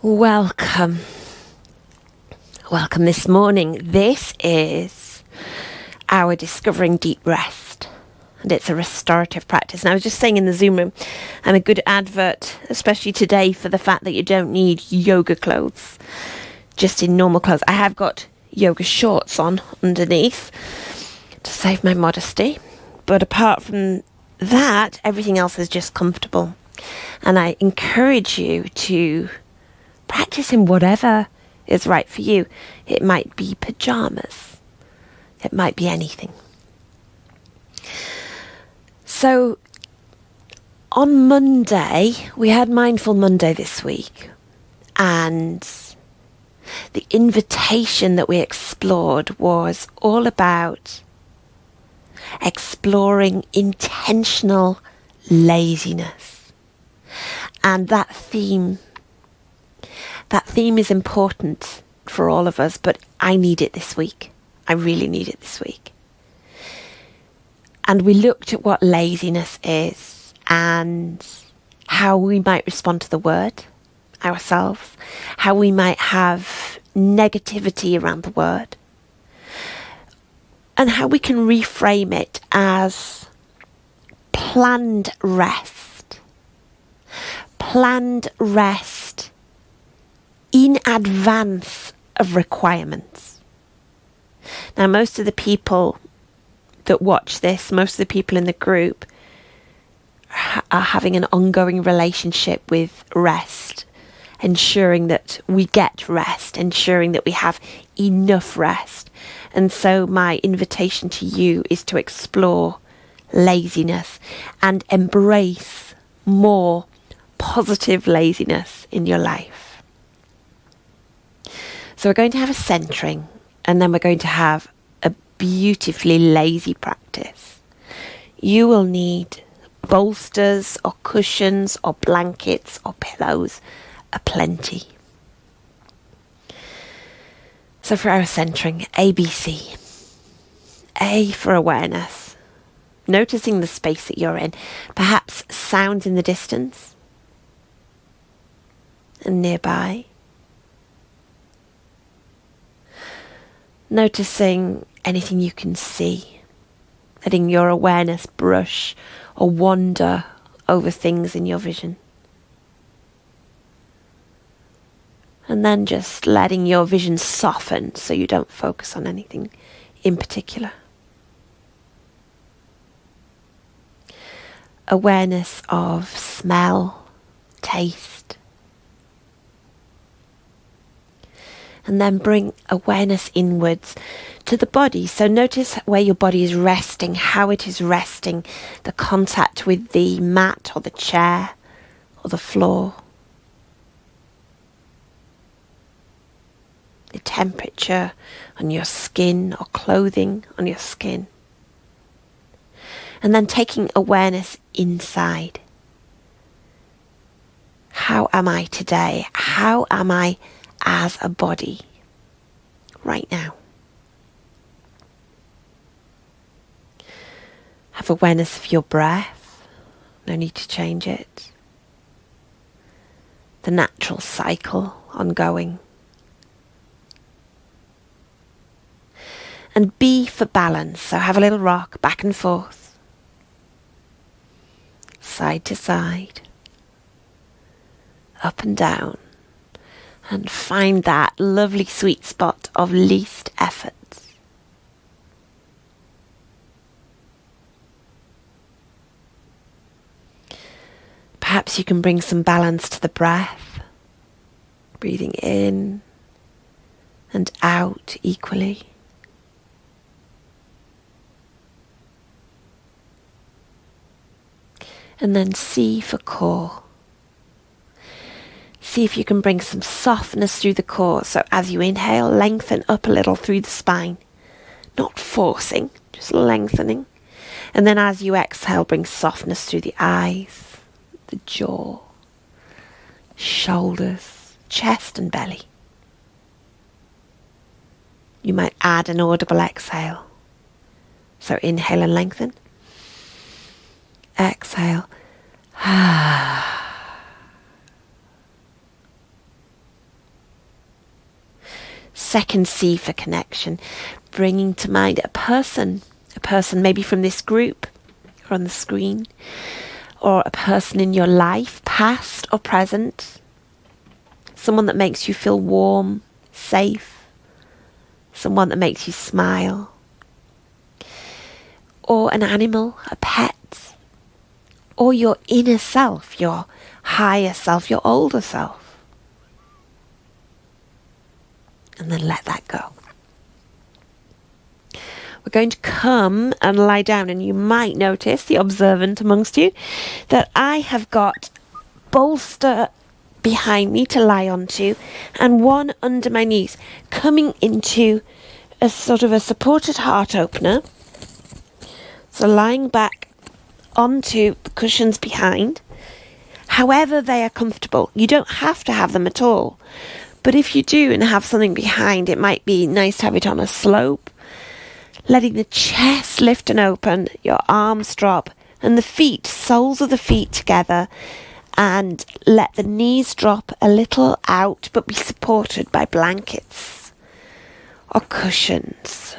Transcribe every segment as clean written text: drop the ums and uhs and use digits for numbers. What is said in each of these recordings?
Welcome. Welcome this morning. This is our Discovering Deep Rest, and it's a restorative practice. And I was just saying in the Zoom room, and a good advert, especially today, for the fact that you don't need yoga clothes, just in normal clothes. I have got yoga shorts on underneath to save my modesty, but apart from that, everything else is just comfortable. And I encourage you to practice in whatever is right for you. It might be pajamas. It might be anything. So on Monday, we had Mindful Monday this week, and the invitation that we explored was all about exploring intentional laziness. And that theme is important for all of us, but I need it this week. I really need it this week. And we looked at what laziness is and how we might respond to the word ourselves, how we might have negativity around the word, and how we can reframe it as planned rest. Planned rest in advance of requirements. Now, most of the people that watch this, most of the people in the group are having an ongoing relationship with rest, ensuring that we get rest, ensuring that we have enough rest. And so my invitation to you is to explore laziness and embrace more positive laziness in your life. So we're going to have a centering, and then we're going to have a beautifully lazy practice. You will need bolsters or cushions or blankets or pillows aplenty. So for our centering, ABC. A for awareness. Noticing the space that you're in. Perhaps sounds in the distance and nearby. Noticing anything you can see, letting your awareness brush or wander over things in your vision. And then just letting your vision soften so you don't focus on anything in particular. Awareness of smell, taste. And then bring awareness inwards to the body. So notice where your body is resting, how it is resting, the contact with the mat or the chair or the floor. The temperature on your skin or clothing on your skin. And then taking awareness inside. How am I today? How am I as a body right now? Have awareness of your breath. No need to change it. The natural cycle ongoing. And B for balance. So have a little rock back and forth, side to side, up and down. And find that lovely sweet spot of least effort. Perhaps you can bring some balance to the breath. Breathing in and out equally. And then C for core. See if you can bring some softness through the core. So as you inhale, lengthen up a little through the spine. Not forcing, just lengthening. And then as you exhale, bring softness through the eyes, the jaw, shoulders, chest and belly. You might add an audible exhale. So inhale and lengthen. Exhale. second C for connection, bringing to mind a person maybe from this group or on the screen, or a person in your life, past or present, someone that makes you feel warm, safe, someone that makes you smile, or an animal, a pet, or your inner self, your higher self, your older self. And then let that go. We're going to come and lie down, and you might notice, the observant amongst you, that I have got bolster behind me to lie onto and one under my knees, coming into a sort of a supported heart opener. So lying back onto the cushions behind, however they are comfortable. You don't have to have them at all. But if you do and have something behind, it might be nice to have it on a slope. Letting the chest lift and open, your arms drop, and the feet, soles of the feet together, and let the knees drop a little out, but be supported by blankets or cushions.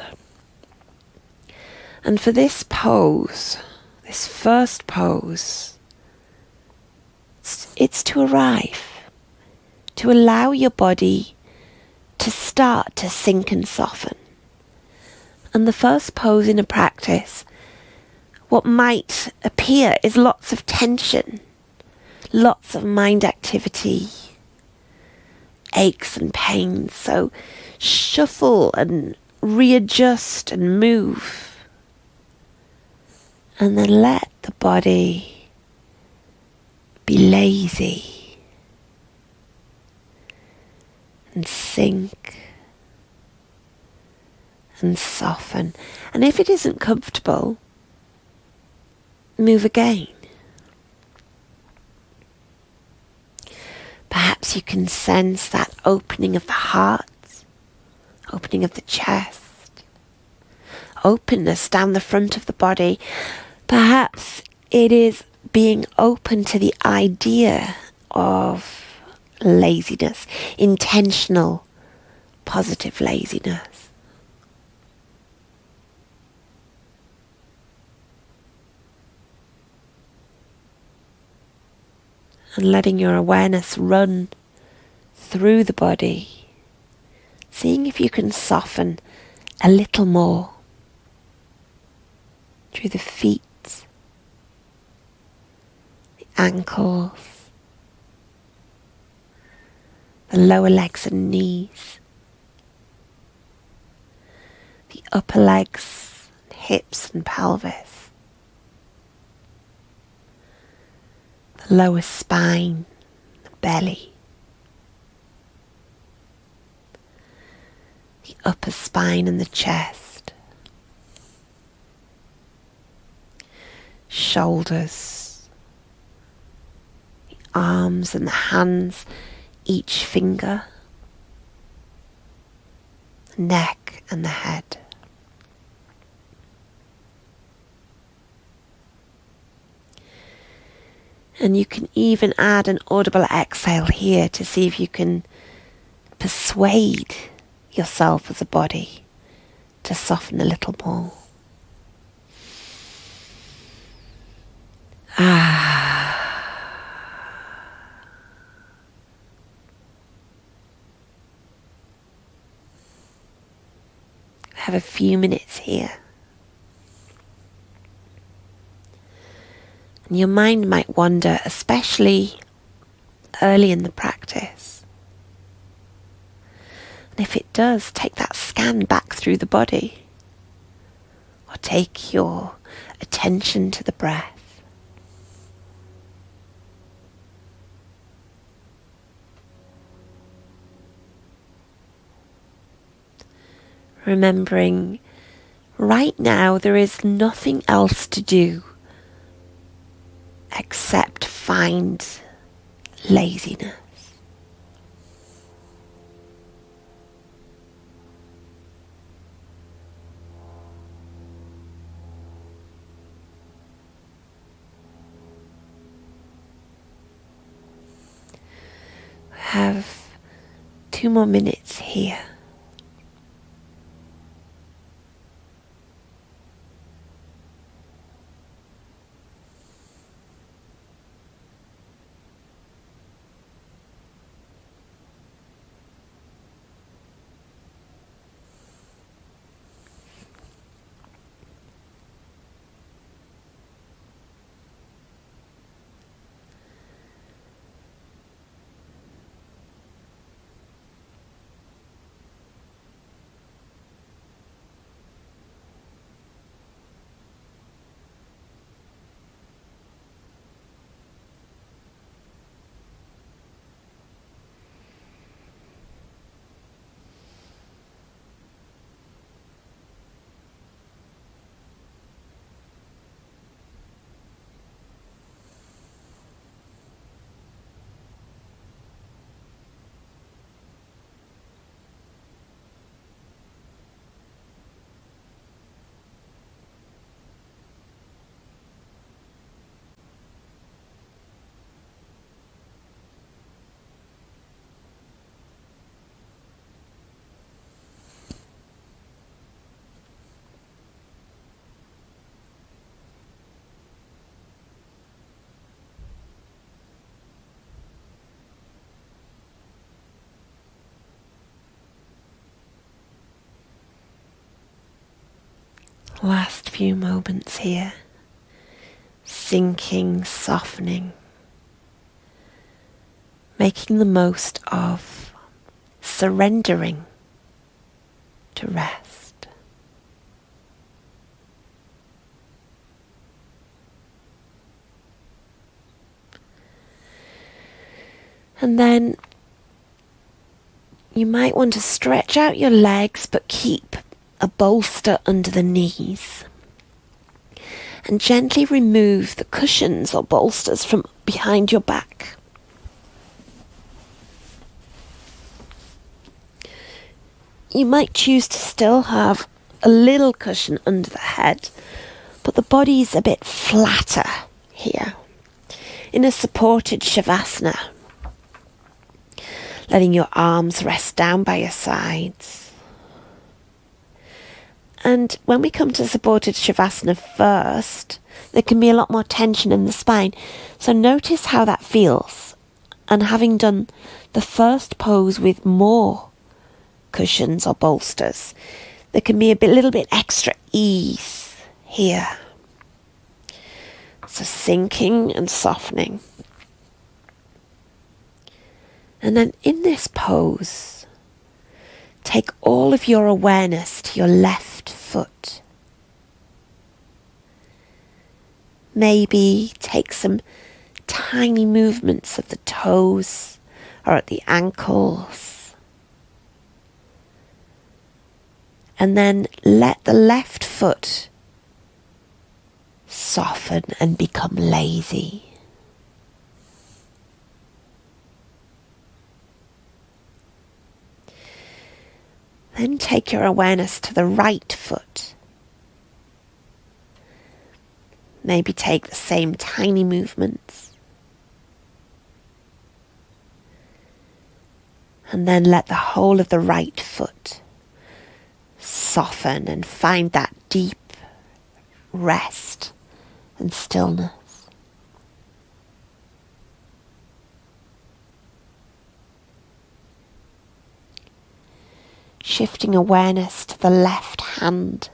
And for this pose, this first pose, it's to arrive, to allow your body to start to sink and soften. And the first pose in a practice, what might appear is lots of tension, lots of mind activity, aches and pains. So shuffle and readjust and move. And then let the body be lazy and sink and soften. And if it isn't comfortable, move again. Perhaps you can sense that opening of the heart, opening of the chest, openness down the front of the body. Perhaps it is being open to the idea of laziness, intentional, positive laziness. And letting your awareness run through the body, seeing if you can soften a little more through the feet, the ankles, the lower legs and knees, the upper legs, hips and pelvis, the lower spine, the belly, the upper spine and the chest, shoulders, the arms and the hands, each finger, the neck and the head. And you can even add an audible exhale here to see if you can persuade yourself as a body to soften a little more. Have a few minutes here. And your mind might wander, especially early in the practice. And if it does, take that scan back through the body. Or take your attention to the breath. Remembering, right now there is nothing else to do except find laziness. Have 2 more minutes here. Last few moments here, sinking, softening, making the most of surrendering to rest. And then you might want to stretch out your legs but keep a bolster under the knees. And gently remove the cushions or bolsters from behind your back. You might choose to still have a little cushion under the head, but the body's a bit flatter here in a supported Shavasana. Letting your arms rest down by your sides. And when we come to supported Shavasana first, there can be a lot more tension in the spine. So notice how that feels. And having done the first pose with more cushions or bolsters, there can be little bit extra ease here. So sinking and softening. And then in this pose, take all of your awareness to your left foot. Maybe take some tiny movements of the toes or at the ankles. And then let the left foot soften and become lazy. Then take your awareness to the right foot. Maybe take the same tiny movements. And then let the whole of the right foot soften and find that deep rest and stillness. Shifting awareness to the left hand.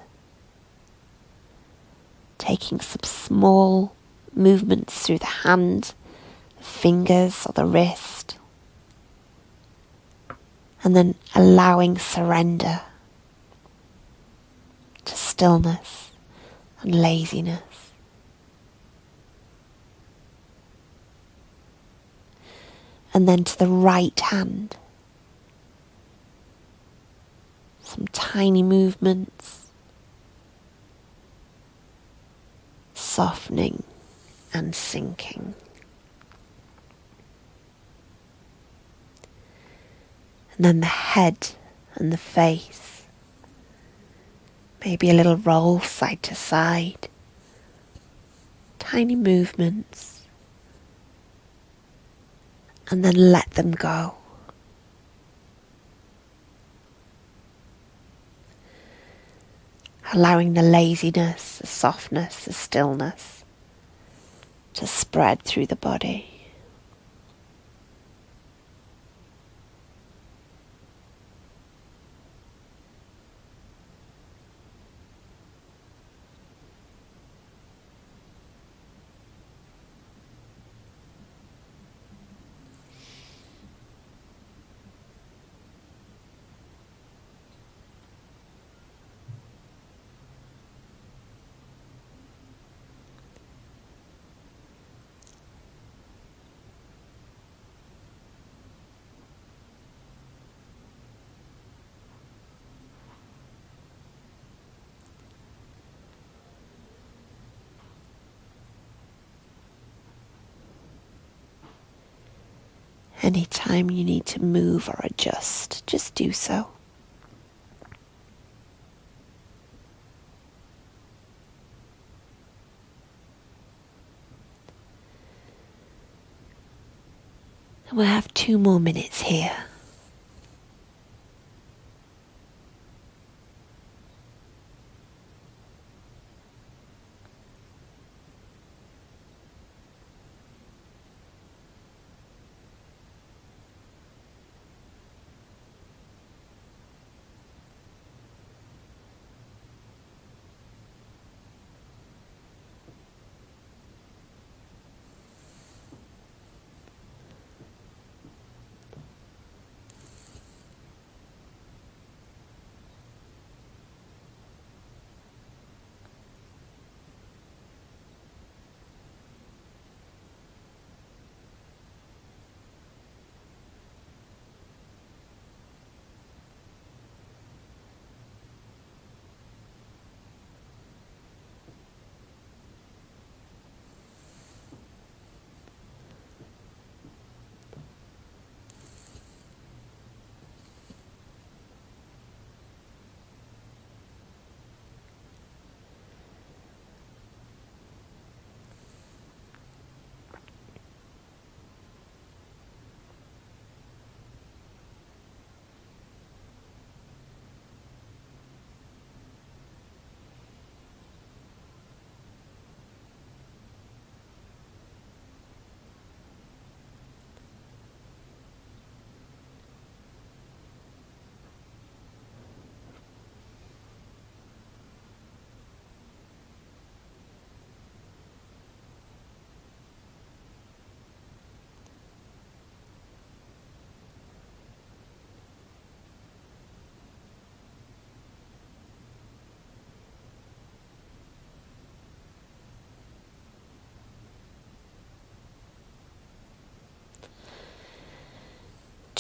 Taking some small movements through the hand, the fingers or the wrist. And then allowing surrender to stillness and laziness. And then to the right hand. Some tiny movements, softening and sinking. And then the head and the face. Maybe a little roll side to side. Tiny movements. And then let them go. Allowing the laziness, the softness, the stillness to spread through the body. Anytime you need to move or adjust, just do so. And we'll have 2 more minutes here.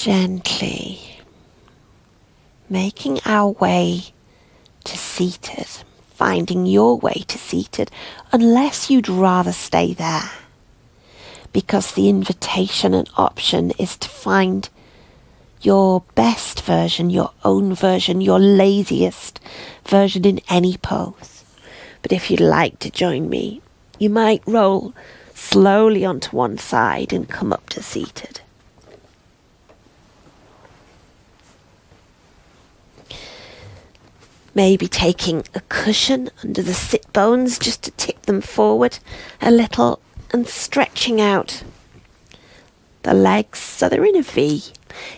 Gently making our way to seated, finding your way to seated, unless you'd rather stay there. Because the invitation and option is to find your best version, your own version, your laziest version in any pose. But if you'd like to join me, you might roll slowly onto one side and come up to seated. Maybe taking a cushion under the sit bones just to tip them forward a little and stretching out the legs so they're in a V.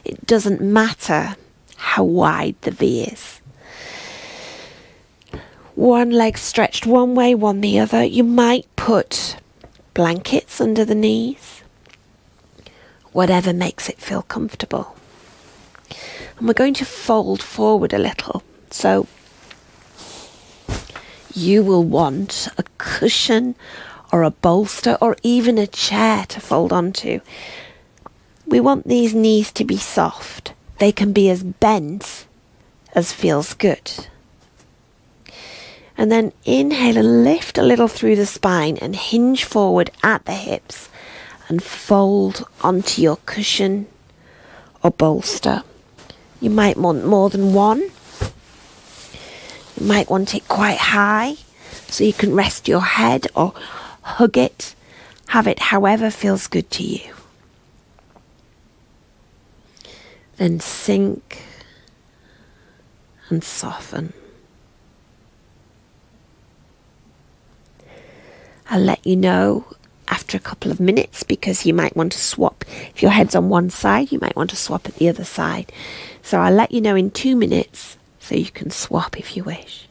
It doesn't matter how wide the V is. One leg stretched one way, one the other. You might put blankets under the knees. Whatever makes it feel comfortable. And we're going to fold forward a little. So you will want a cushion or a bolster or even a chair to fold onto. We want these knees to be soft. They can be as bent as feels good. And then inhale and lift a little through the spine and hinge forward at the hips and fold onto your cushion or bolster. You might want more than one. You might want it quite high so you can rest your head or hug it. Have it however feels good to you. Then sink and soften. I'll let you know after a couple of minutes because you might want to swap. If your head's on one side, you might want to swap at the other side. So I'll let you know in 2 minutes so you can swap if you wish.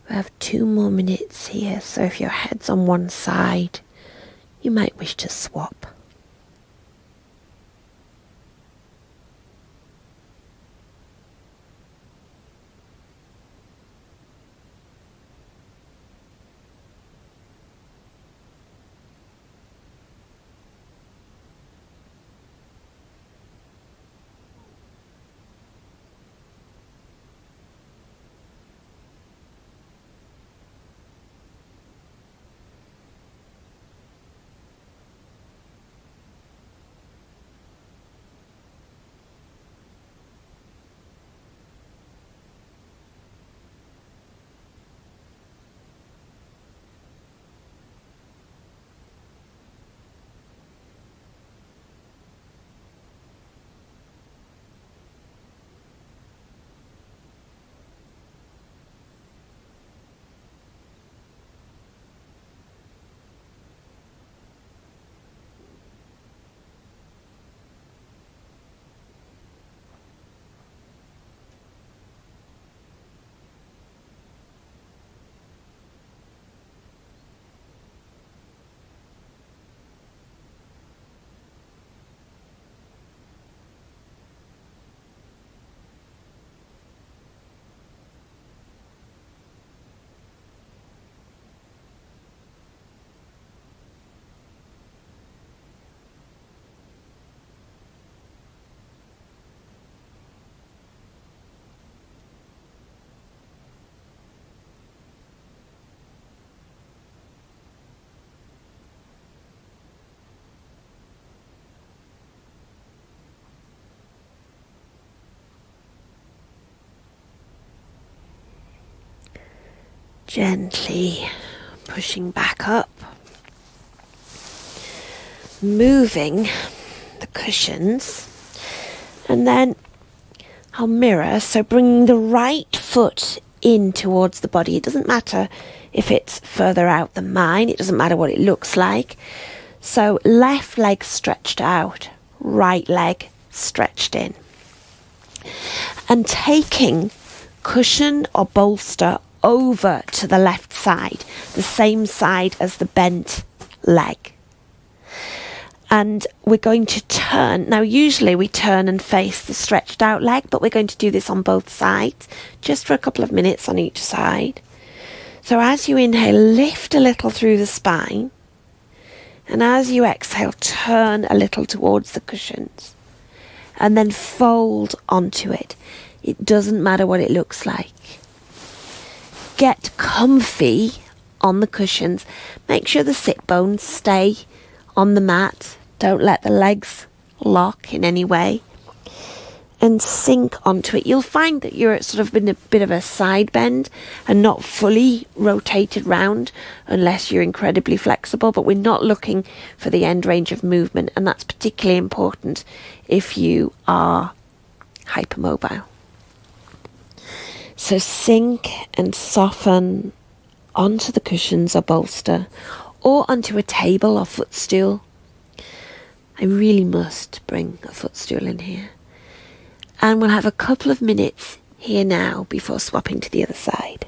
We have 2 more minutes here, so if your head's on one side, you might wish to swap. Gently pushing back up, moving the cushions, and then I'll mirror, so bringing the right foot in towards the body. It doesn't matter if it's further out than mine, it doesn't matter what it looks like. So left leg stretched out, right leg stretched in. And taking cushion or bolster over to the left side, the same side as the bent leg. And we're going to turn. Now usually we turn and face the stretched out leg, but we're going to do this on both sides, just for a couple of minutes on each side. So as you inhale, lift a little through the spine. And as you exhale, turn a little towards the cushions. And then fold onto it. It doesn't matter what it looks like. Get comfy on the cushions. Make sure the sit bones stay on the mat. Don't let the legs lock in any way. And sink onto it. You'll find that you're sort of in a bit of a side bend and not fully rotated round unless you're incredibly flexible. But we're not looking for the end range of movement. And that's particularly important if you are hypermobile. So sink and soften onto the cushions or bolster or onto a table or footstool. I really must bring a footstool in here. And we'll have a couple of minutes here now before swapping to the other side.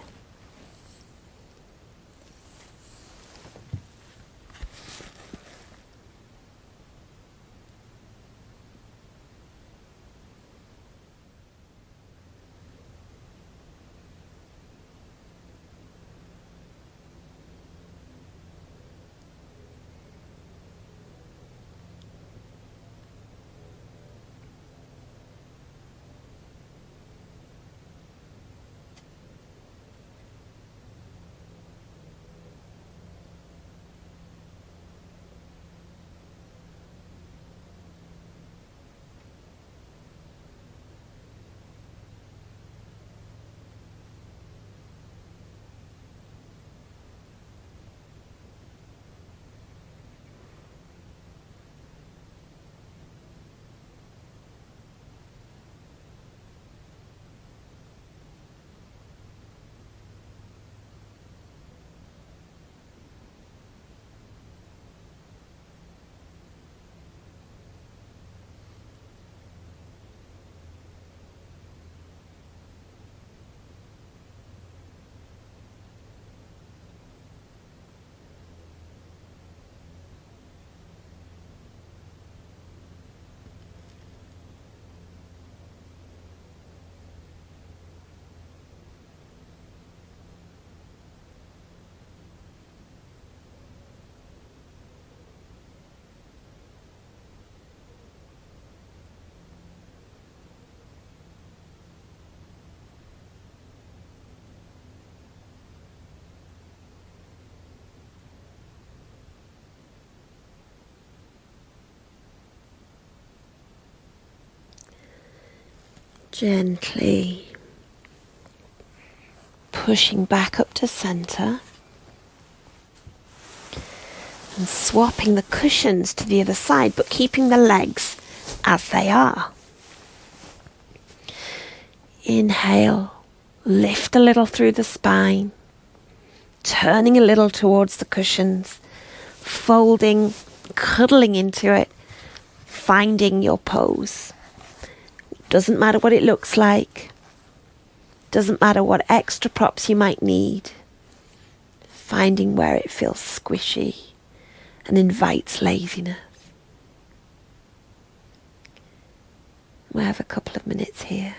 Gently pushing back up to center and swapping the cushions to the other side, but keeping the legs as they are. Inhale, lift a little through the spine, turning a little towards the cushions, folding, cuddling into it, finding your pose. Doesn't matter what it looks like. Doesn't matter what extra props you might need. Finding where it feels squishy and invites laziness. We'll have a couple of minutes here.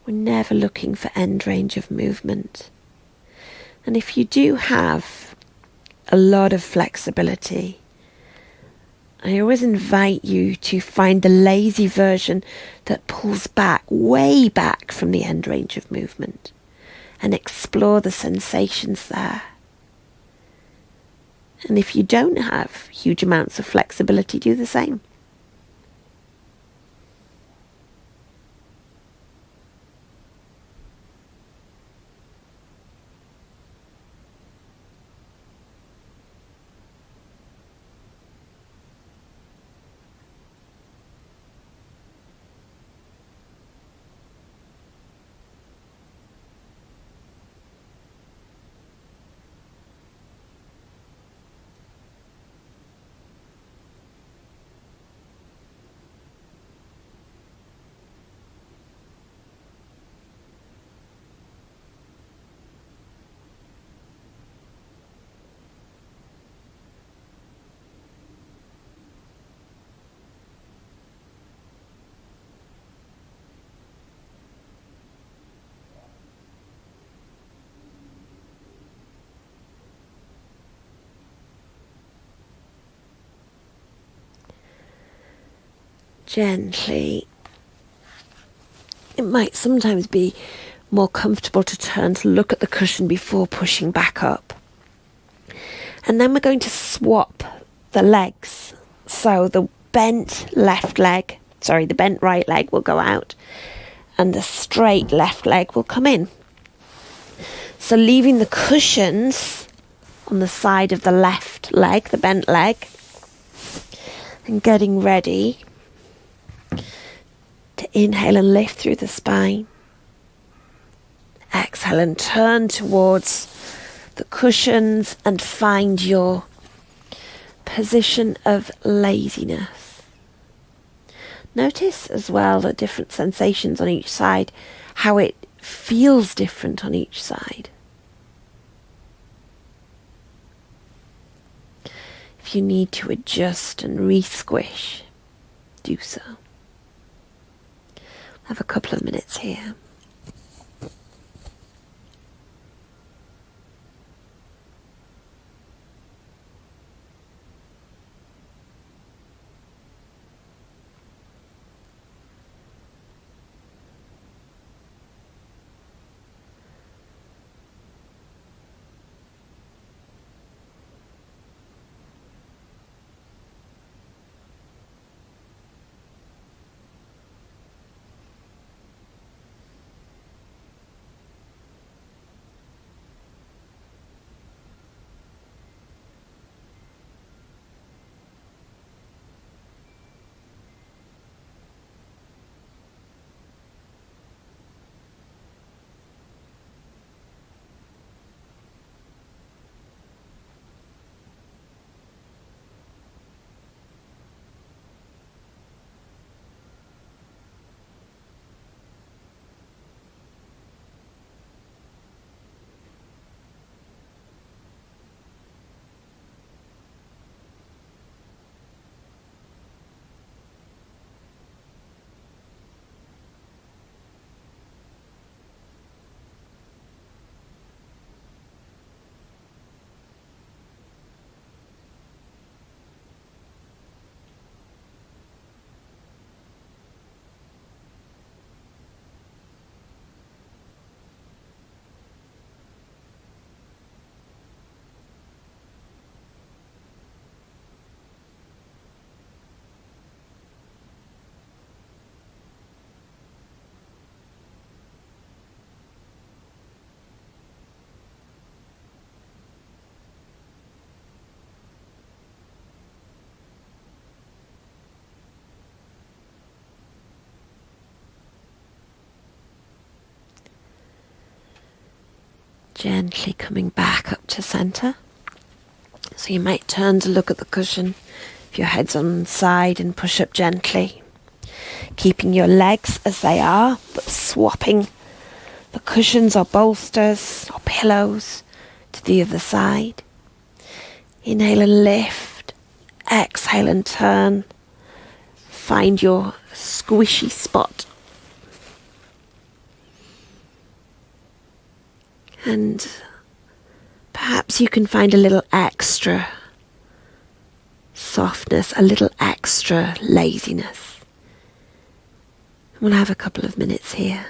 We're never looking for end range of movement. And if you do have a lot of flexibility, I always invite you to find the lazy version that pulls back, way back from the end range of movement, and explore the sensations there. And if you don't have huge amounts of flexibility, do the same. Gently. It might sometimes be more comfortable to turn to look at the cushion before pushing back up. And then we're going to swap the legs. So the bent the bent right leg will go out and the straight left leg will come in. So leaving the cushions on the side of the left leg, the bent leg, and getting ready to inhale and lift through the spine. Exhale and turn towards the cushions and find your position of laziness. Notice as well the different sensations on each side, how it feels different on each side. If you need to adjust and re-squish, do so. Have a couple of minutes here. Gently coming back up to centre. So you might turn to look at the cushion if your head's on the side and push up gently. Keeping your legs as they are, but swapping the cushions or bolsters or pillows to the other side. Inhale and lift. Exhale and turn. Find your squishy spot. And Notice you can find a little extra softness, a little extra laziness. We'll have a couple of minutes here.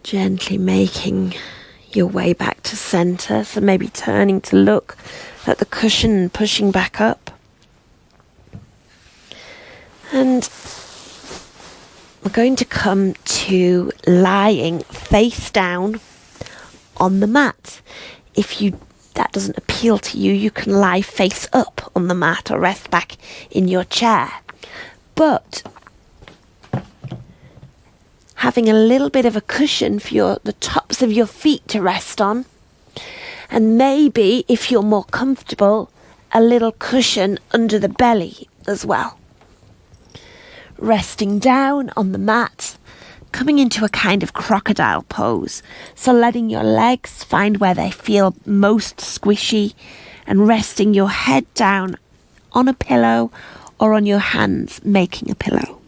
Gently making your way back to centre, so maybe turning to look at the cushion and pushing back up. And we're going to come to lying face down on the mat. If that doesn't appeal to you, you can lie face up on the mat or rest back in your chair. But having a little bit of a cushion for the tops of your feet to rest on, and maybe, if you're more comfortable, a little cushion under the belly as well. Resting down on the mat, coming into a kind of crocodile pose. So letting your legs find where they feel most squishy and resting your head down on a pillow or on your hands, making a pillow.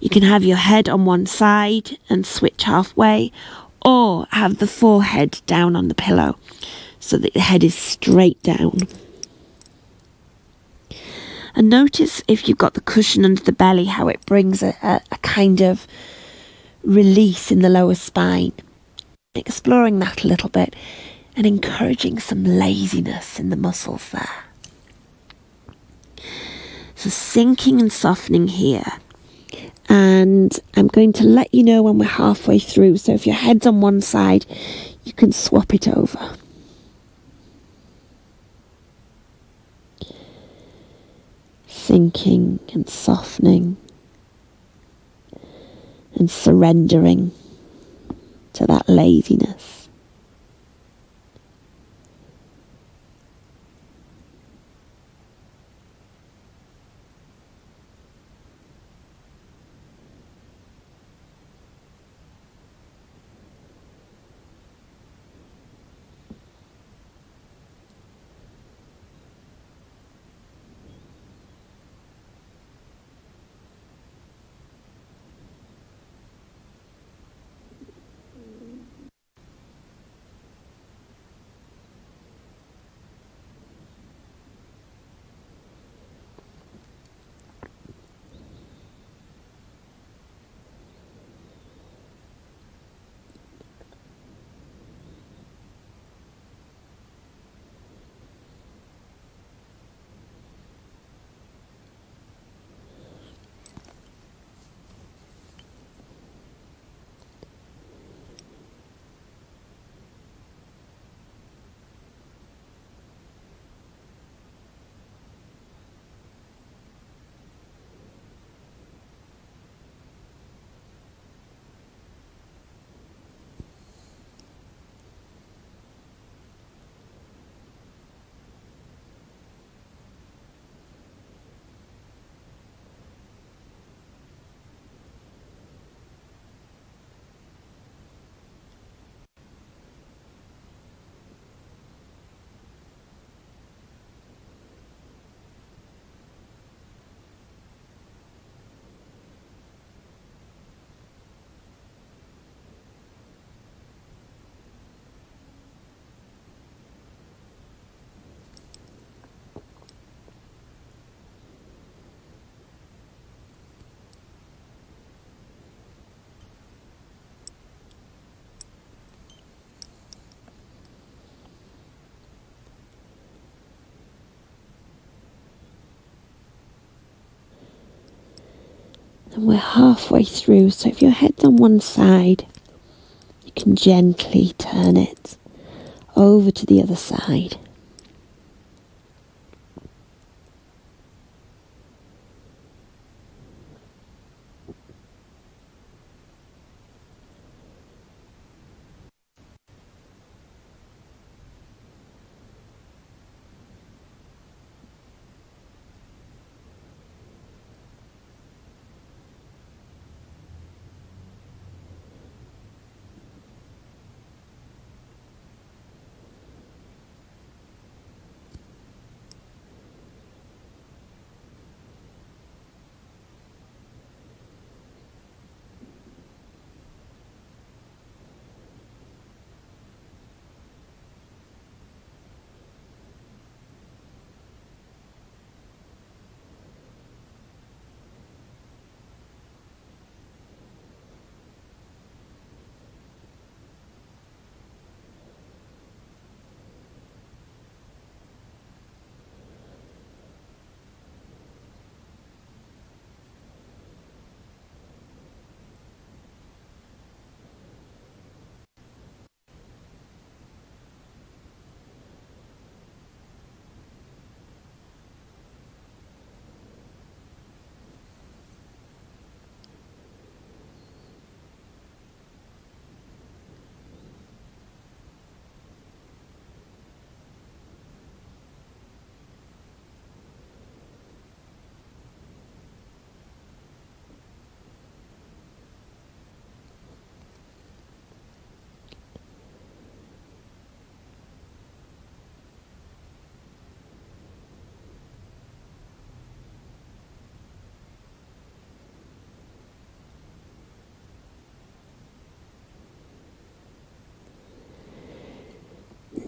You can have your head on one side and switch halfway, or have the forehead down on the pillow so that the head is straight down. And notice if you've got the cushion under the belly, how it brings a kind of release in the lower spine. Exploring that a little bit and encouraging some laziness in the muscles there. So sinking and softening here. And I'm going to let you know when we're halfway through. So if your head's on one side, you can swap it over. Sinking and softening and surrendering to that laziness. And we're halfway through, so if your head's on one side, you can gently turn it over to the other side.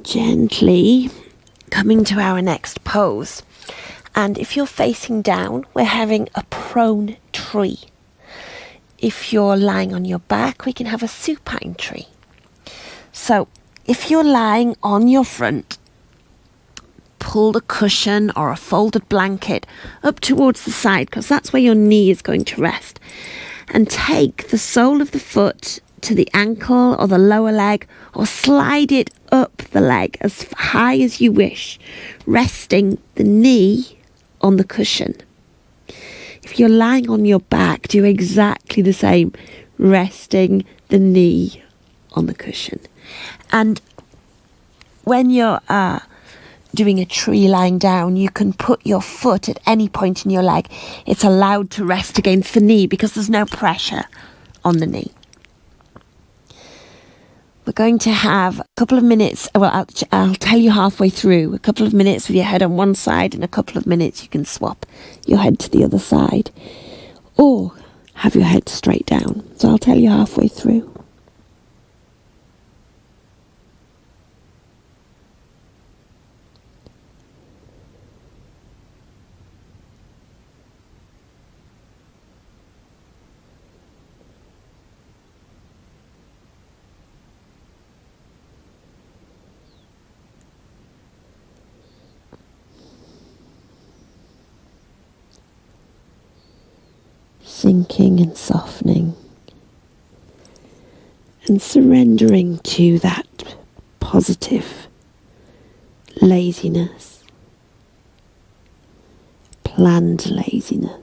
Gently coming to our next pose. And if you're facing down, we're having a prone tree. If you're lying on your back, we can have a supine tree. So if you're lying on your front, pull the cushion or a folded blanket up towards the side, because that's where your knee is going to rest. And take the sole of the foot to the ankle or the lower leg, or slide it up the leg as high as you wish, resting the knee on the cushion. If you're lying on your back, do exactly the same, resting the knee on the cushion. And when you're doing a tree lying down, you can put your foot at any point in your leg. It's allowed to rest against the knee because there's no pressure on the knee. We're going to have a couple of minutes. Well, I'll tell you halfway through. A couple of minutes with your head on one side, and a couple of minutes you can swap your head to the other side, or have your head straight down. So I'll tell you halfway through. Sinking and softening and surrendering to that positive laziness, planned laziness.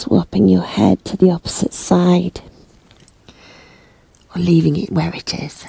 Swapping your head to the opposite side, or leaving it where it is.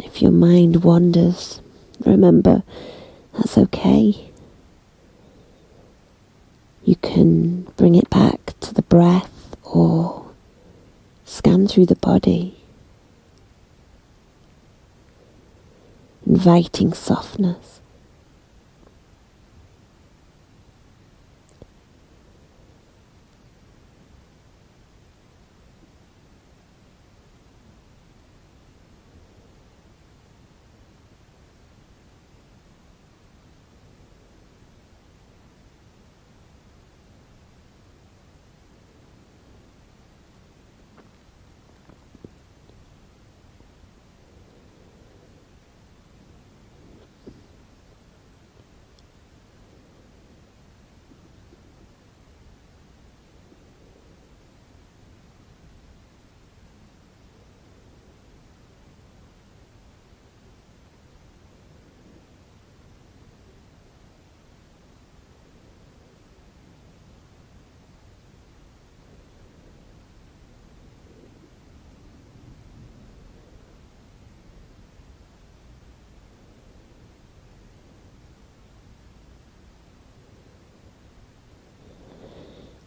If your mind wanders, remember, that's okay. You can bring it back to the breath or scan through the body, inviting softness.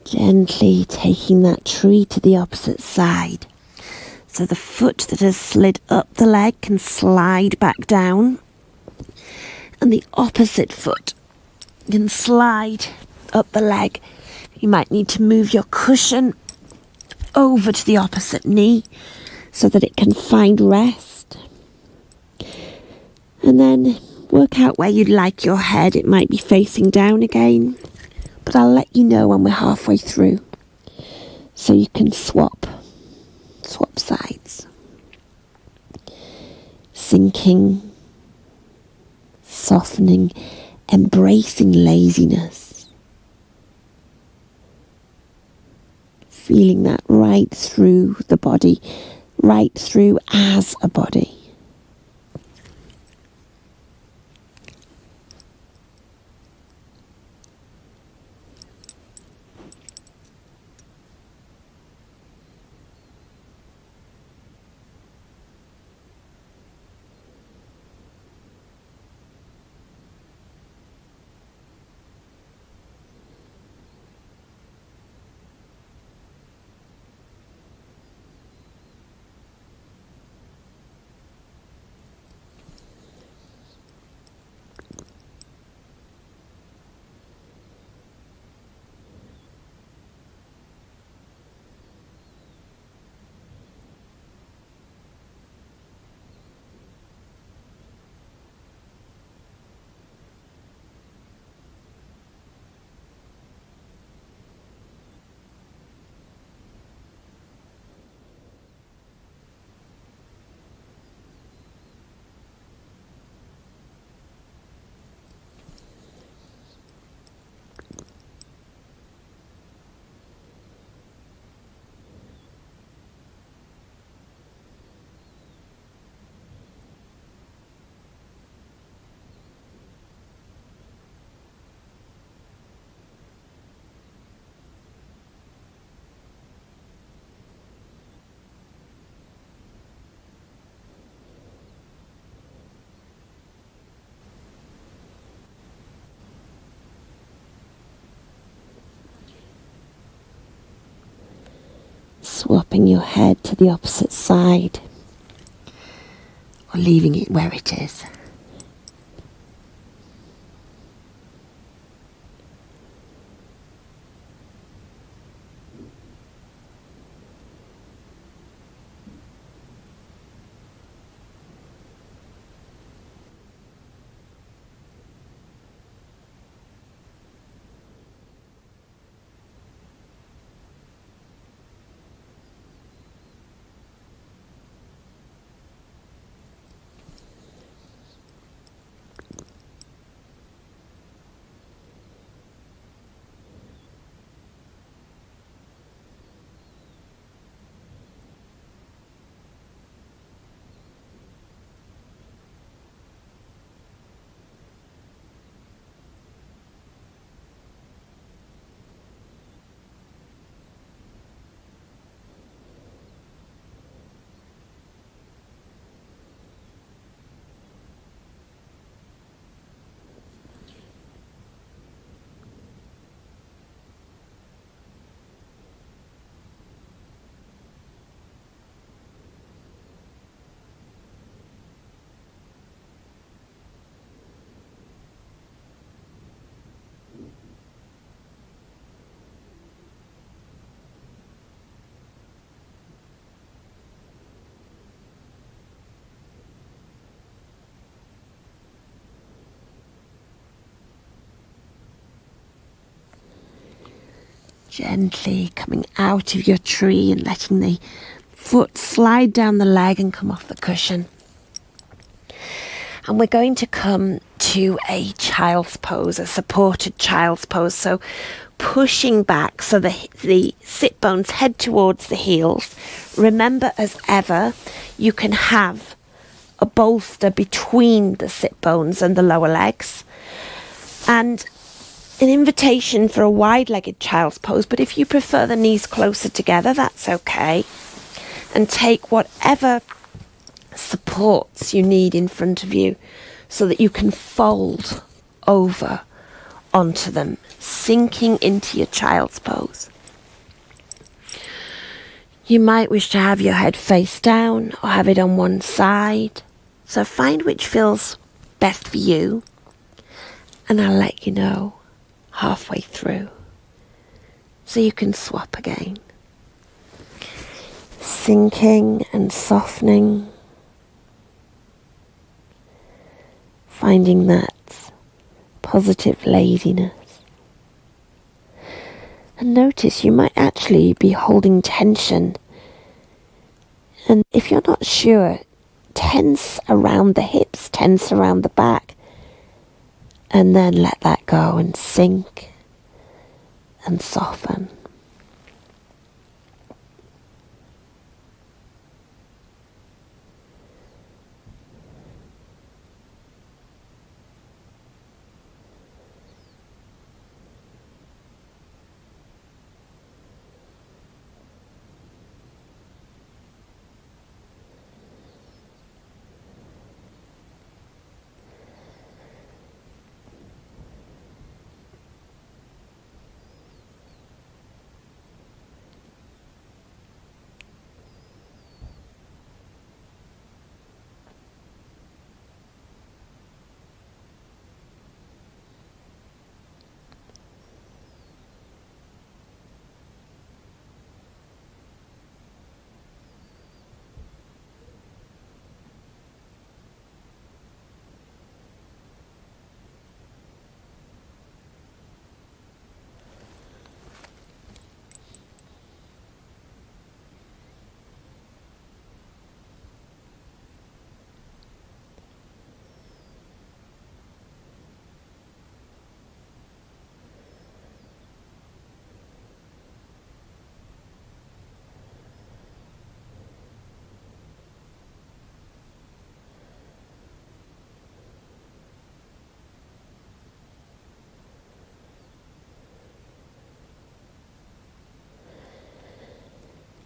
Gently taking that tree to the opposite side. So the foot that has slid up the leg can slide back down. And the opposite foot can slide up the leg. You might need to move your cushion over to the opposite knee so that it can find rest. And then work out where you'd like your head. It might be facing down again, but I'll let you know when we're halfway through, so you can swap sides. Sinking, softening, embracing laziness. Feeling that right through the body, right through as a body. Swapping your head to the opposite side, or leaving it where it is. Gently coming out of your tree and letting the foot slide down the leg and come off the cushion. And we're going to come to a child's pose, a supported child's pose. So pushing back so the sit bones head towards the heels. Remember, as ever, you can have a bolster between the sit bones and the lower legs. And an invitation for a wide-legged child's pose, but if you prefer the knees closer together, that's okay. And take whatever supports you need in front of you so that you can fold over onto them, sinking into your child's pose. You might wish to have your head face down or have it on one side. So find which feels best for you, and I'll let you know halfway through so you can swap again. Sinking and softening, finding that positive laziness. And notice you might actually be holding tension. And if you're not sure, tense around the hips, tense around the back. And then let that go and sink and soften.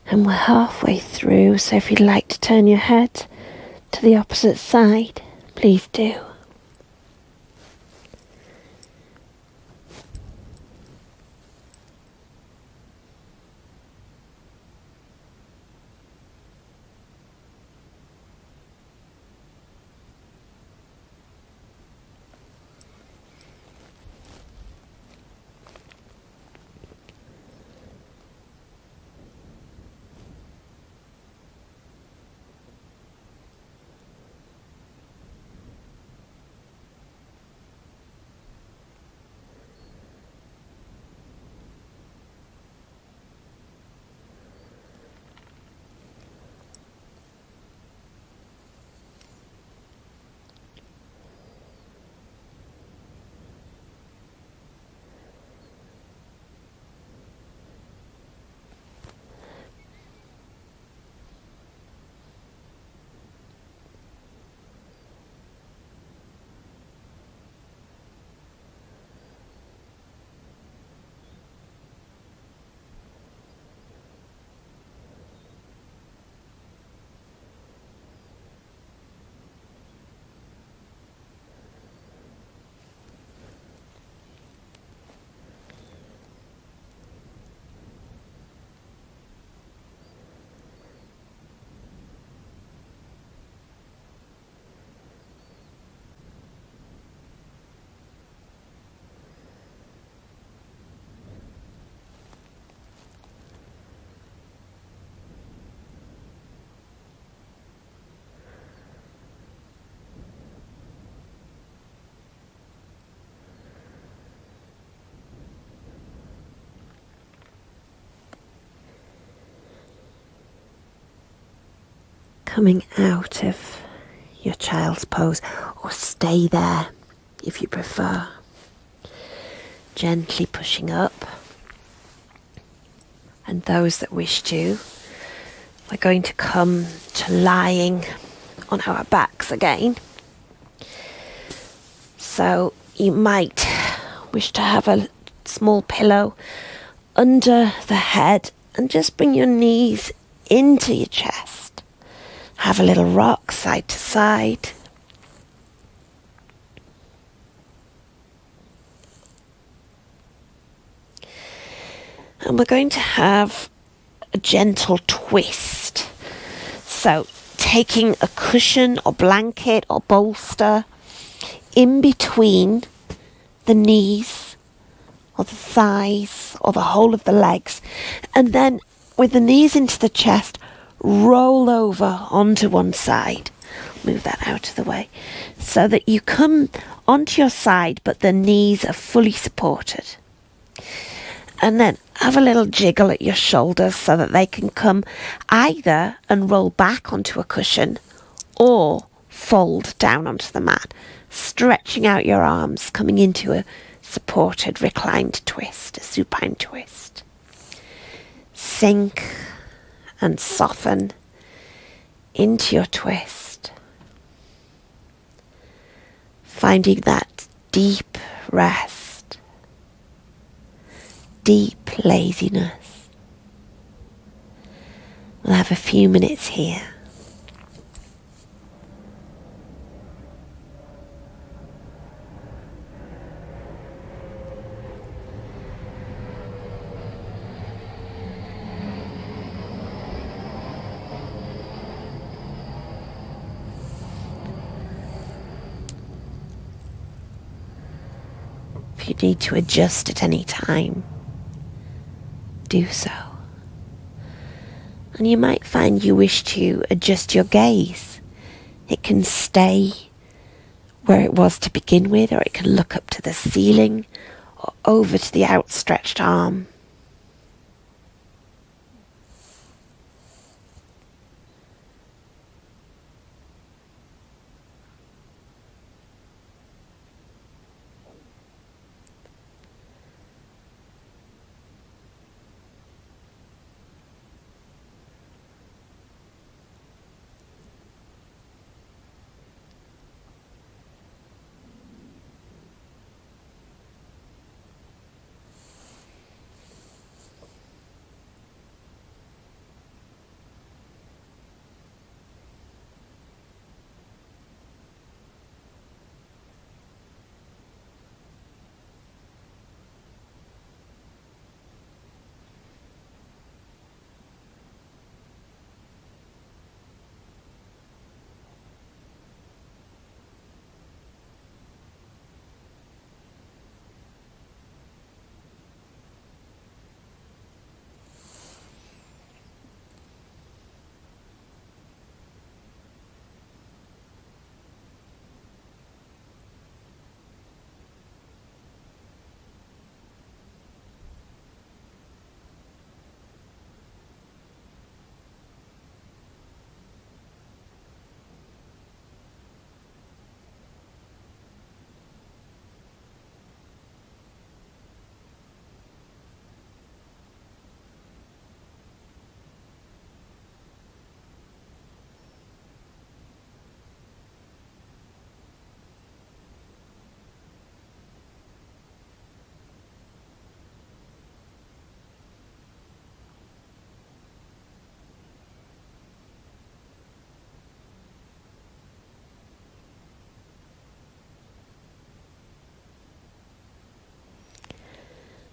And we're halfway through, so if you'd like to turn your head to the opposite side, please do. coming out of your child's pose, or stay there if you prefer. Gently pushing up. And those that wish to, we're going to come to lying on our backs again. So you might wish to have a small pillow under the head and just bring your knees into your chest. Have a little rock side to side. And we're going to have a gentle twist. So taking a cushion or blanket or bolster in between the knees or the thighs or the whole of the legs, and then with the knees into the chest, roll over onto one side. Move that out of the way so that you come onto your side but the knees are fully supported. And then have a little jiggle at your shoulders so that they can come either and roll back onto a cushion or fold down onto the mat, stretching out your arms, coming into a supported reclined twist, a supine twist. Sink and soften into your twist, finding that deep rest, deep laziness. We'll have a few minutes here. If you need to adjust at any time, do so. And you might find you wish to adjust your gaze. It can stay where it was to begin with, or it can look up to the ceiling or over to the outstretched arm.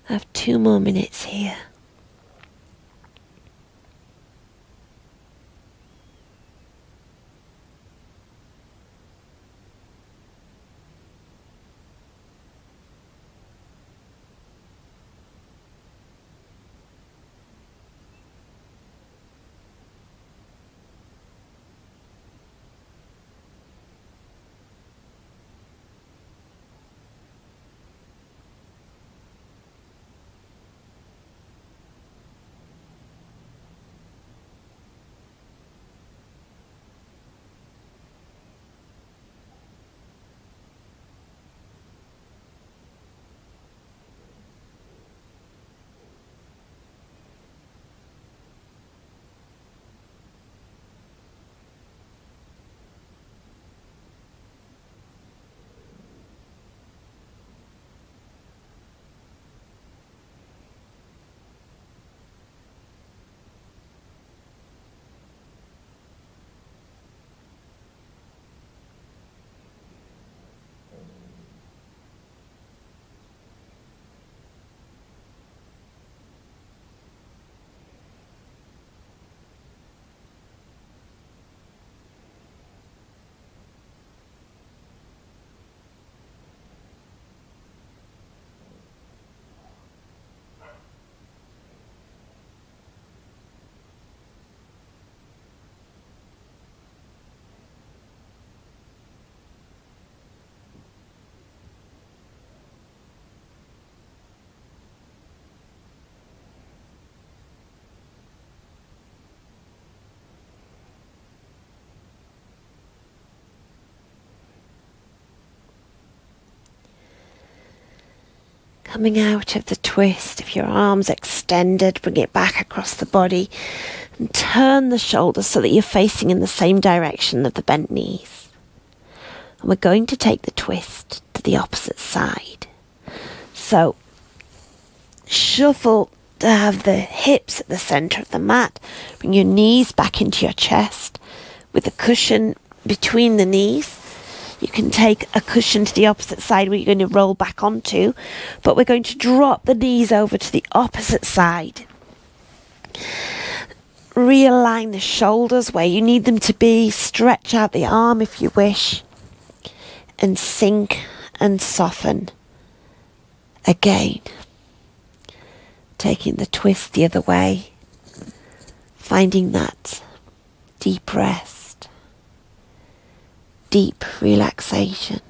I have 2 more minutes here. Coming out of the twist, if your arms extended, bring it back across the body and turn the shoulders so that you're facing in the same direction of the bent knees. And we're going to take the twist to the opposite side. So shuffle to have the hips at the centre of the mat. Bring your knees back into your chest with a cushion between the knees. You can take a cushion to the opposite side where you're going to roll back onto, but we're going to drop the knees over to the opposite side. Realign the shoulders where you need them to be. Stretch out the arm if you wish. And sink and soften again. Taking the twist the other way. Finding that deep rest. Deep relaxation,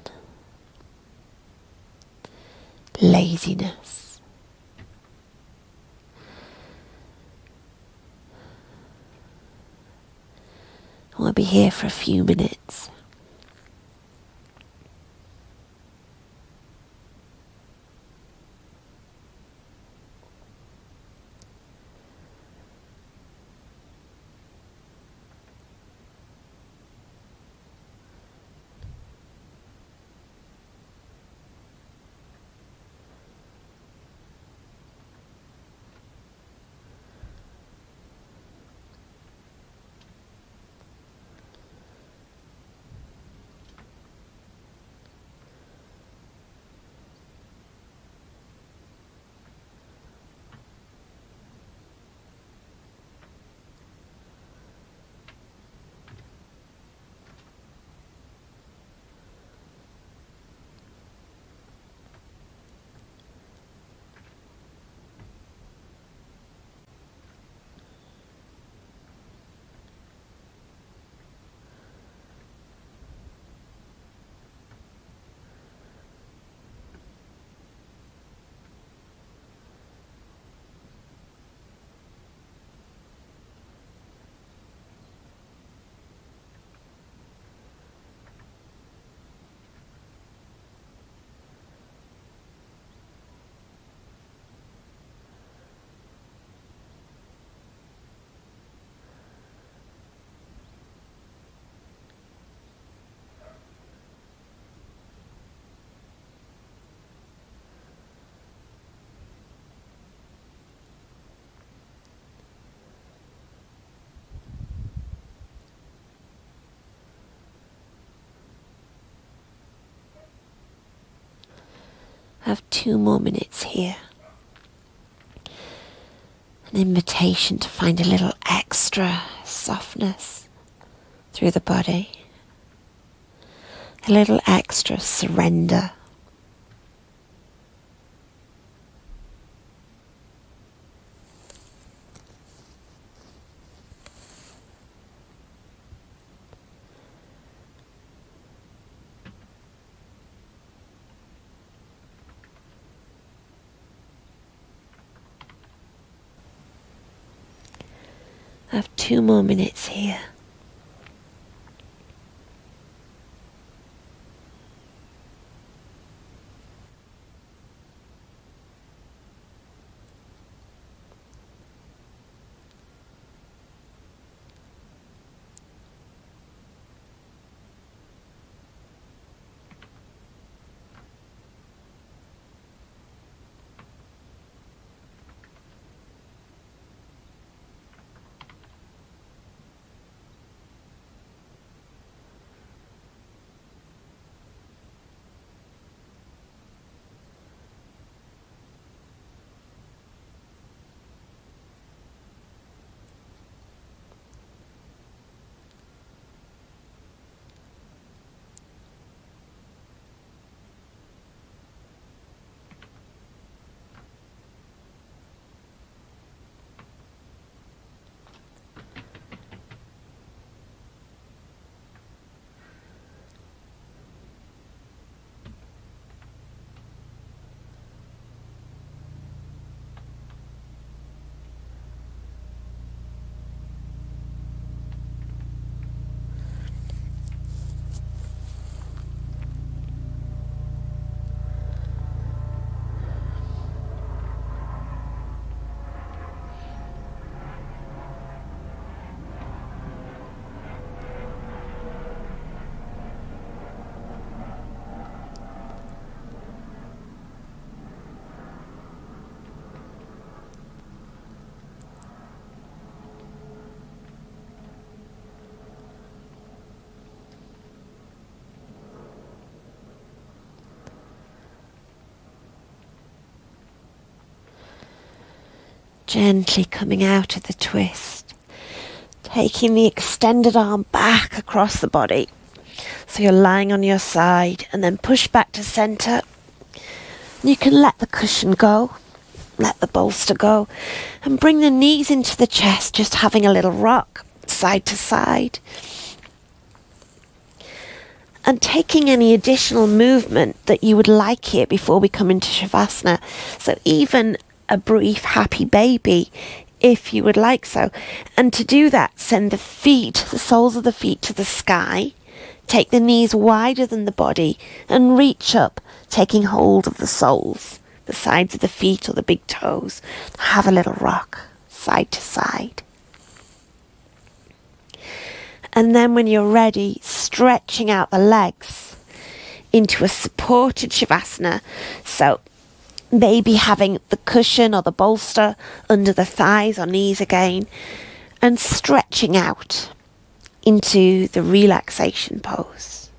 laziness. We'll be here for a few minutes. Have 2 more minutes here. An invitation to find a little extra softness through the body. A little extra surrender. I have 2 more minutes here. Gently coming out of the twist. Taking the extended arm back across the body. So you're lying on your side and then push back to centre. You can let the cushion go. Let the bolster go. And bring the knees into the chest, just having a little rock side to side. And taking any additional movement that you would like here before we come into Shavasana. So even a brief happy baby, if you would like so. And to do that, send the feet, the soles of the feet to the sky. Take the knees wider than the body and reach up, taking hold of the soles, the sides of the feet or the big toes. Have a little rock, side to side. And then when you're ready, stretching out the legs into a supported Shavasana. So maybe having the cushion or the bolster under the thighs or knees again. And stretching out into the relaxation pose.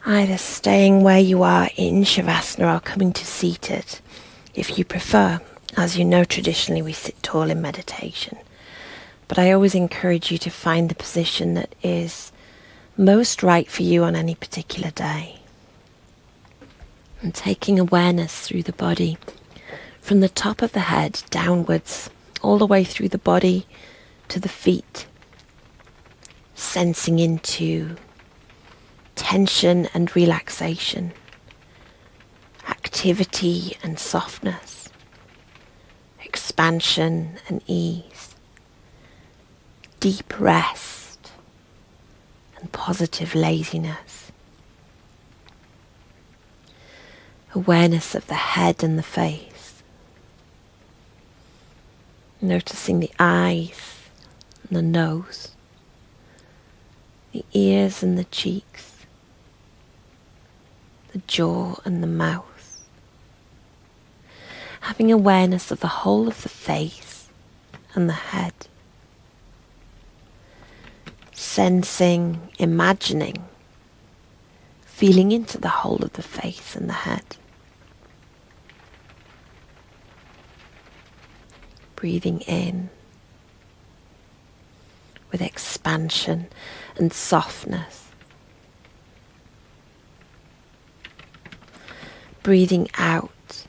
Either staying where you are in Shavasana or coming to seated if you prefer. As you know, traditionally we sit tall in meditation. But I always encourage you to find the position that is most right for you on any particular day. And taking awareness through the body, from the top of the head downwards, all the way through the body to the feet, sensing into tension and relaxation, activity and softness, expansion and ease, deep rest and positive laziness, awareness of the head and the face, noticing the eyes and the nose, the ears and the cheeks, the jaw and the mouth. Having awareness of the whole of the face and the head. Sensing, imagining, feeling into the whole of the face and the head. Breathing in with expansion and softness. Breathing out,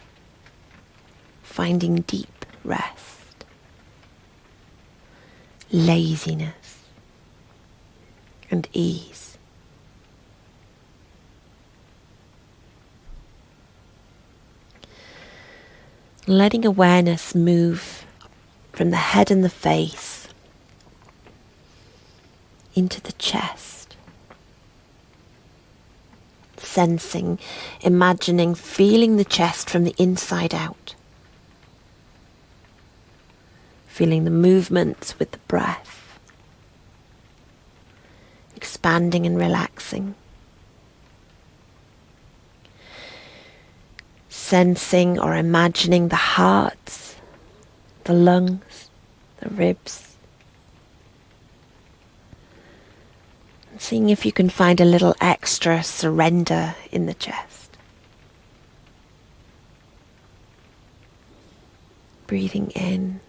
finding deep rest, laziness and ease. Letting awareness move from the head and the face into the chest. Sensing, imagining, feeling the chest from the inside out. Feeling the movements with the breath. Expanding and relaxing. Sensing or imagining the heart, the lungs, the ribs. And seeing if you can find a little extra surrender in the chest. Breathing in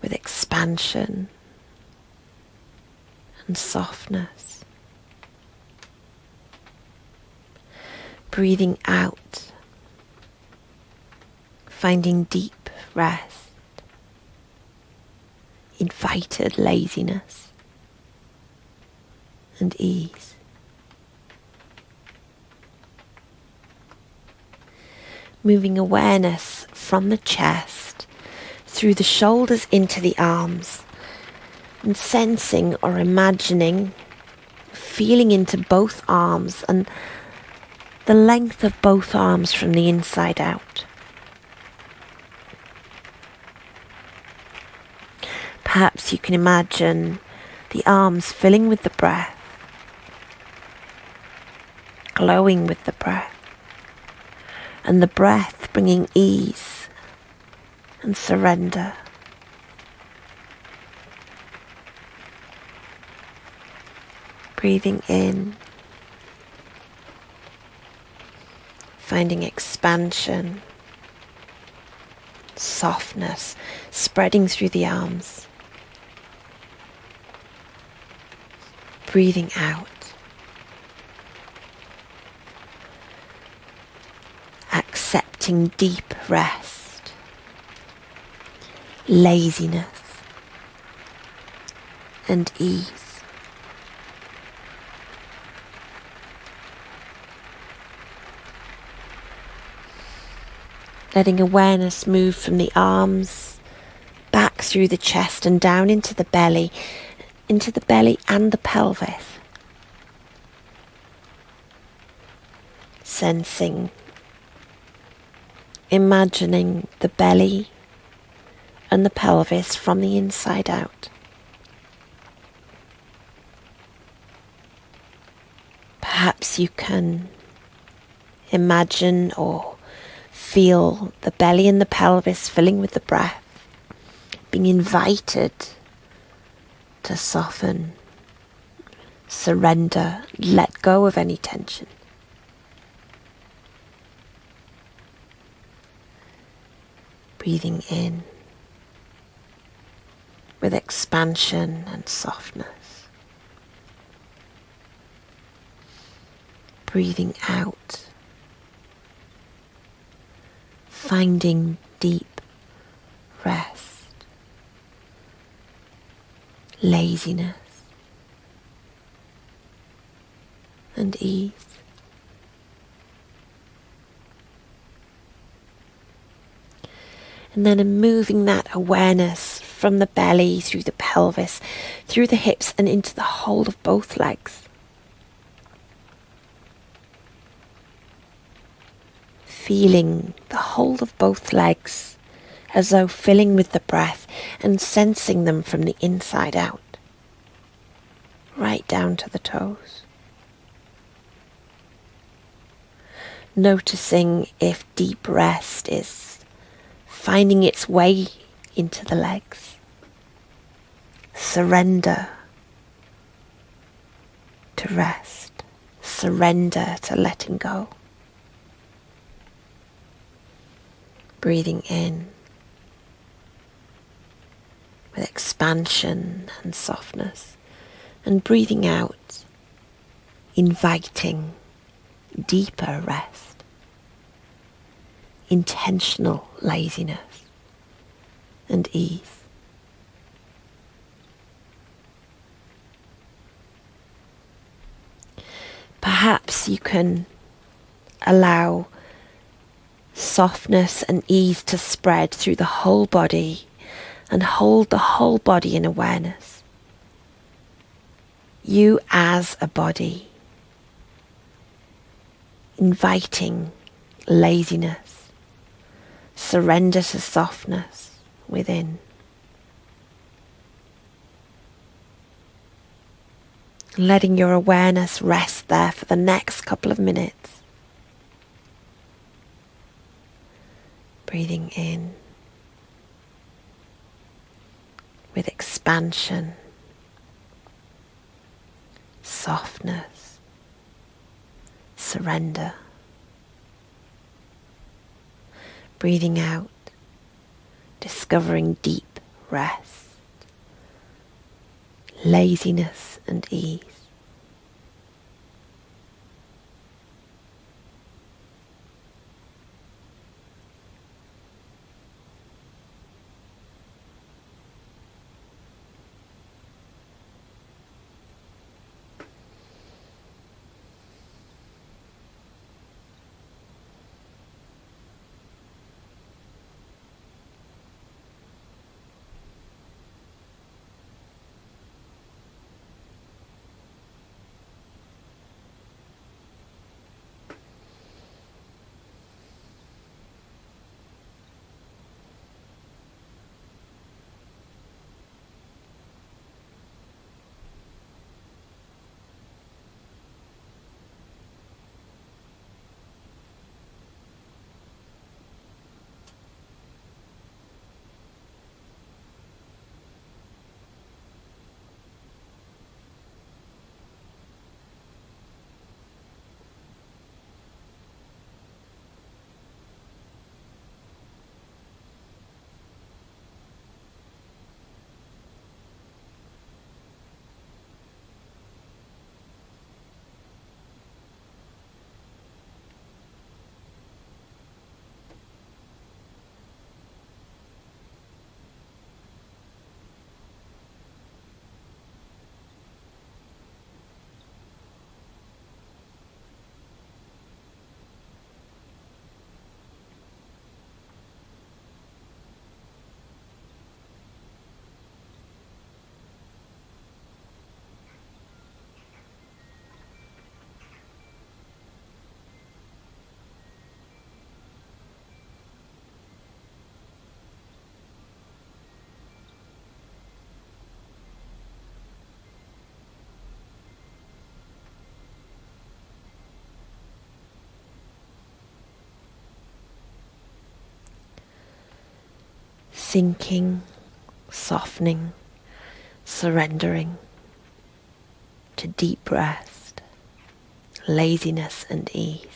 with expansion and softness. Breathing out, finding deep rest, invited laziness and ease. Moving awareness from the chest through the shoulders into the arms, and sensing or imagining, feeling into both arms and the length of both arms from the inside out. Perhaps you can imagine the arms filling with the breath, glowing with the breath, and the breath bringing ease and surrender. Breathing in, finding expansion, softness spreading through the arms. Breathing out, accepting deep rest, laziness and ease. Letting awareness move from the arms, back through the chest and down into the belly and the pelvis. Sensing, imagining the belly and the pelvis from the inside out. Perhaps you can imagine or feel the belly and the pelvis filling with the breath, being invited to soften, surrender, let go of any tension. Breathing in with expansion and softness. Breathing out, finding deep rest, laziness, and ease. And then moving that awareness from the belly through the pelvis, through the hips and into the whole of both legs. Feeling the whole of both legs as though filling with the breath and sensing them from the inside out, right down to the toes. Noticing if deep rest is finding its way into the legs. Surrender to rest. Surrender to letting go. Breathing in with expansion and softness, and breathing out, inviting deeper rest, intentional laziness and ease. Perhaps you can allow softness and ease to spread through the whole body and hold the whole body in awareness. You as a body, inviting laziness, surrender to softness within. Letting your awareness rest there for the next couple of minutes. Breathing in with expansion, softness, surrender. Breathing out, discovering deep rest, laziness and ease. Sinking, softening, surrendering. to deep rest, laziness and ease.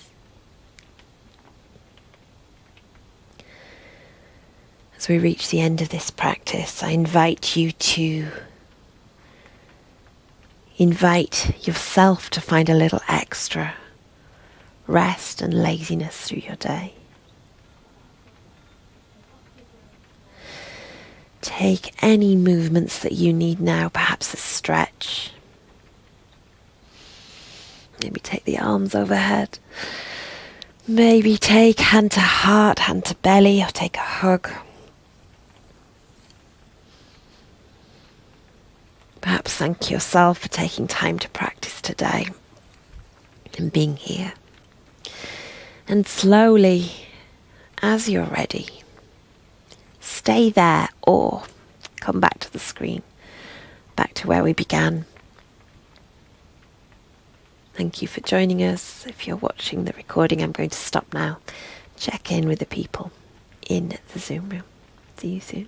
As we reach the end of this practice, I invite you to invite yourself to find a little extra rest and laziness through your day. Take any movements that you need now, perhaps a stretch. Maybe take the arms overhead. Maybe take hand to heart, hand to belly, or take a hug. Perhaps thank yourself for taking time to practice today and being here. And slowly, as you're ready, stay there or come back to the screen, back to where we began. Thank you for joining us. If you're watching the recording, I'm going to stop now. Check in with the people in the Zoom room. See you soon.